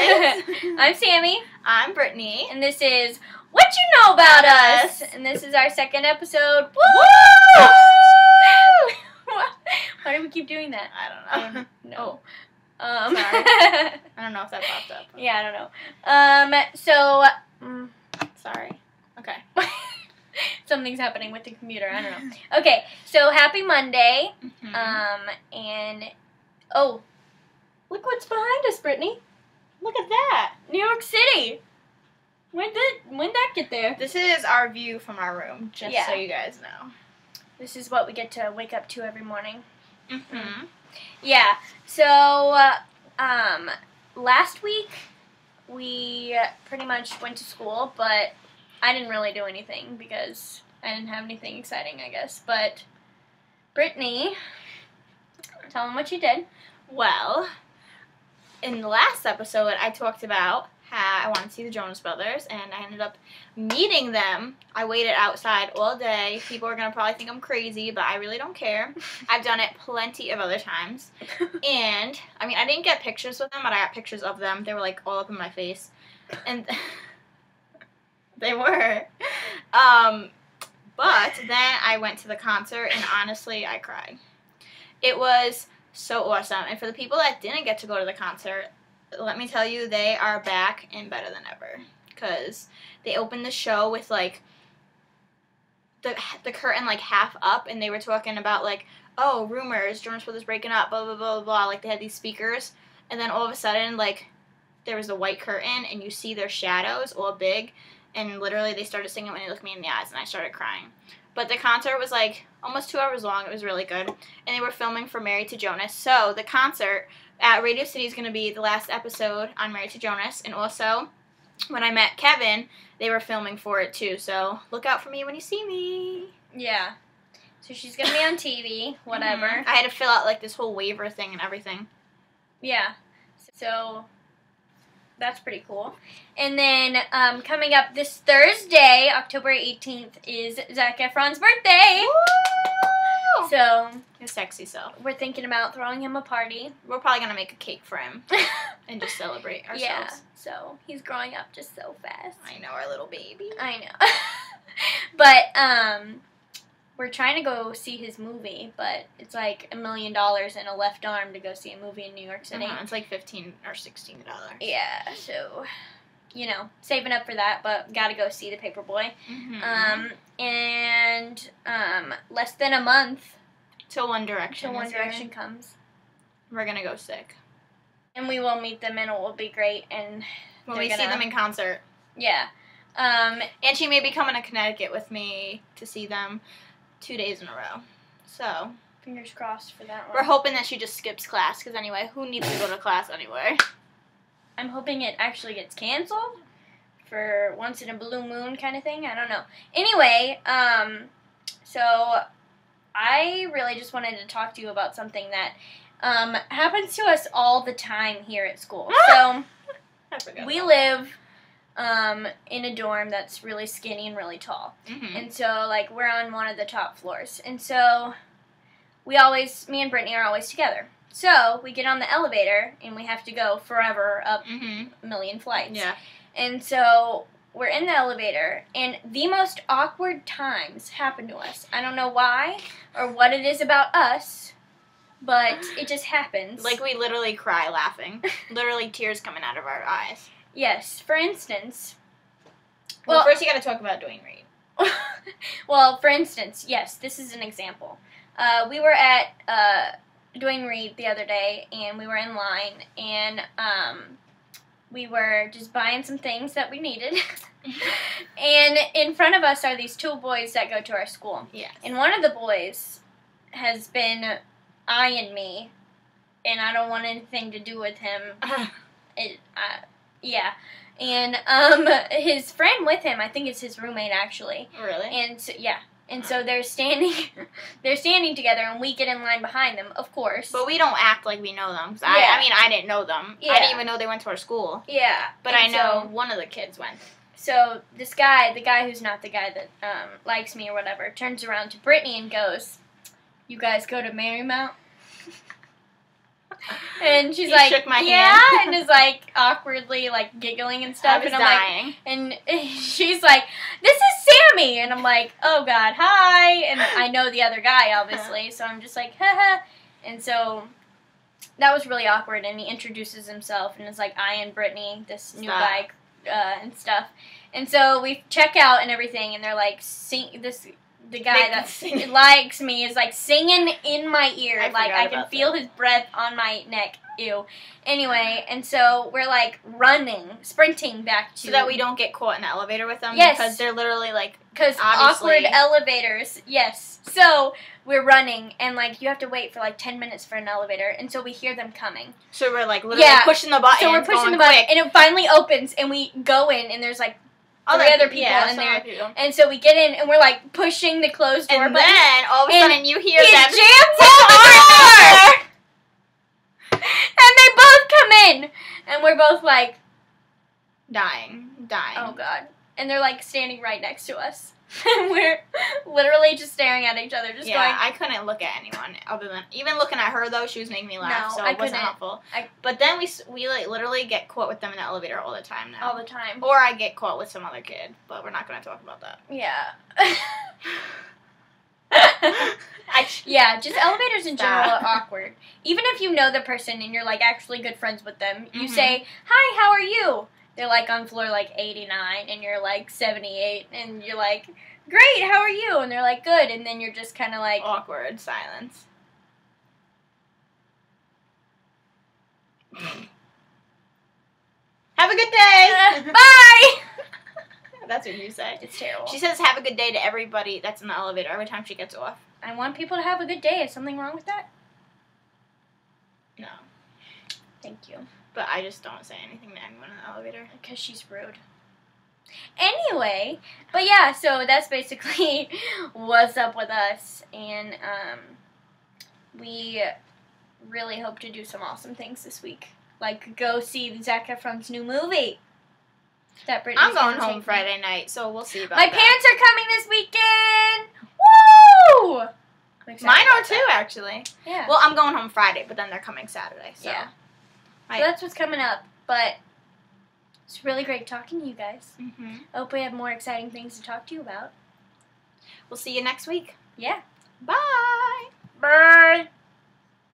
guys. I'm Sammy. I'm Brittany. And this is What You Know About Us. And this is our second episode. Woo! Why do we keep doing that? I don't know. No. Sorry. I don't know if that popped up. Yeah, I don't know. Sorry. Okay. Something's happening with the computer. I don't know. Okay, so happy Monday. And look what's behind us, Brittany. Look at that. New York City. When that get there? This is our view from our room, just so you guys know. This is what we get to wake up to every morning. Mm-hmm. Yeah. So, last week we pretty much went to school, but I didn't really do anything because I didn't have anything exciting, I guess. But Brittany, tell them what you did. Well, in the last episode, I talked about how I wanted to see the Jonas Brothers, and I ended up meeting them. I waited outside all day. People are going to probably think I'm crazy, but I really don't care. I've done it plenty of other times. And, I mean, I didn't get pictures with them, but I got pictures of them. They were, like, all up in my face. And they were. But then I went to the concert, and honestly, I cried. It was so awesome. And for the people that didn't get to go to the concert, let me tell you, they are back and better than ever. Because they opened the show with, like, the curtain, like, half up, and they were talking about, like, oh, rumors, Jonas Brothers breaking up, blah, blah, blah, blah, blah. Like, they had these speakers, and then all of a sudden, like, there was a white curtain, and you see their shadows all big, and literally they started singing When You Look Me in the Eyes, and I started crying. But the concert was, like, almost 2 hours long. It was really good. And they were filming for Married to Jonas. So the concert at Radio City is going to be the last episode on Married to Jonas. And also, when I met Kevin, they were filming for it, too. So look out for me when you see me. Yeah. So she's going to be on TV, whatever. I had to fill out, like, this whole waiver thing and everything. Yeah. So that's pretty cool. And then coming up this Thursday, October 18th, is Zac Efron's birthday. Woo! So His sexy self. we're thinking about throwing him a party. We're probably going to make a cake for him and just celebrate ourselves. Yeah. So he's growing up just so fast. I know, our little baby. I know. But we're trying to go see his movie, but it's like $1 million and a left arm to go see a movie in New York City. It's like $15 or $16. Yeah, so, you know, saving up for that, but gotta go see the Paperboy. And less than a month till One Direction. till One Direction comes. We're gonna go sick. And we will meet them and it will be great. And when we see them in concert. Yeah. And she may be coming to Connecticut with me to see them 2 days in a row. So fingers crossed for that one. We're hoping that she just skips class, because anyway, who needs to go to class anyway? I'm hoping it actually gets canceled for once in a blue moon kind of thing. I don't know. Anyway, so I really just wanted to talk to you about something that happens to us all the time here at school. So we live in a dorm that's really skinny and really tall. And so, like, we're on one of the top floors. And so, me and Brittany are always together. So, we get on the elevator, and we have to go forever up a million flights. Yeah. And so, we're in the elevator, and the most awkward times happen to us. I don't know why, or what it is about us, but it just happens. Like, we literally cry laughing. Literally tears coming out of our eyes. Yes, for instance. Well, first you gotta talk about Dwayne Reed. Well, for instance, yes, this is an example. We were at Dwayne Reed the other day, and we were in line, and we were just buying some things that we needed. And in front of us are these 2 boys that go to our school. Yes. And one of the boys has been eyeing me, and I don't want anything to do with him. Yeah. And his friend with him, I think it's his roommate actually. Really? And so, yeah. And so they're standing together, and we get in line behind them, of course. But we don't act like we know them. Yeah. I mean, I didn't know them. Yeah. I didn't even know they went to our school. Yeah. But I know one of the kids went. So this guy, the guy who's not the guy that likes me or whatever, turns around to Brittany and goes, "You guys go to Marymount?" And she's He like, shook my yeah, hand. and is like awkwardly like giggling and I stuff. was And I'm dying. like, and she's like, this is Sammy. And I'm like, oh God, hi. And I know the other guy, obviously. So I'm just like, haha. And so that was really awkward. And he introduces himself and is like, I and Brittany, this new guy, and stuff. And so we check out and everything. And they're like, the guy that likes me is like singing in my ear. Like I can feel his breath on my neck. Ew. Anyway, and so we're like sprinting back to. So that we don't get caught in the elevator with them? Yes. Because they're literally like. Because awkward elevators. Yes. So we're running and like you have to wait for like 10 minutes for an elevator. And so we hear them coming. So we're like literally pushing the button. So we're pushing the button and it finally opens and we go in and there's like three other people in there. And so we get in and we're like pushing the closed door and button. then all of a sudden you hear he them jams on the door! And they both come in. And we're both like dying. Oh God. And they're like standing right next to us. And we're literally just staring at each other, just going. I couldn't look at anyone other than even looking at her though. She was making me laugh, so it wasn't helpful. But then we like literally get caught with them in the elevator all the time now. All the time. Or I get caught with some other kid, but we're not going to talk about that. Yeah. Yeah, just elevators in general are awkward. Even if you know the person and you're like actually good friends with them, you say, "Hi, how are you?" They're like on floor like 89 and you're like 78 and you're like, "Great, how are you?" And they're like, "Good." And then you're just kind of like awkward silence. Have a good day. Bye. That's what you say. It's terrible. She says have a good day to everybody that's in the elevator every time she gets off. I want people to have a good day. Is something wrong with that? No. Thank you. But I just don't say anything to anyone in the elevator. Because she's rude. Anyway, but yeah, so that's basically what's up with us. And we really hope to do some awesome things this week. Like go see Zac Efron's new movie. That Brittany's I'm going home Friday night, so we'll see about My that. parents are coming this weekend! Woo! Mine are too, actually. Yeah. Well, I'm going home Friday, but then they're coming Saturday. So. Yeah. So that's what's coming up. But it's really great talking to you guys. I hope we have more exciting things to talk to you about. We'll see you next week. Yeah. Bye. Bye.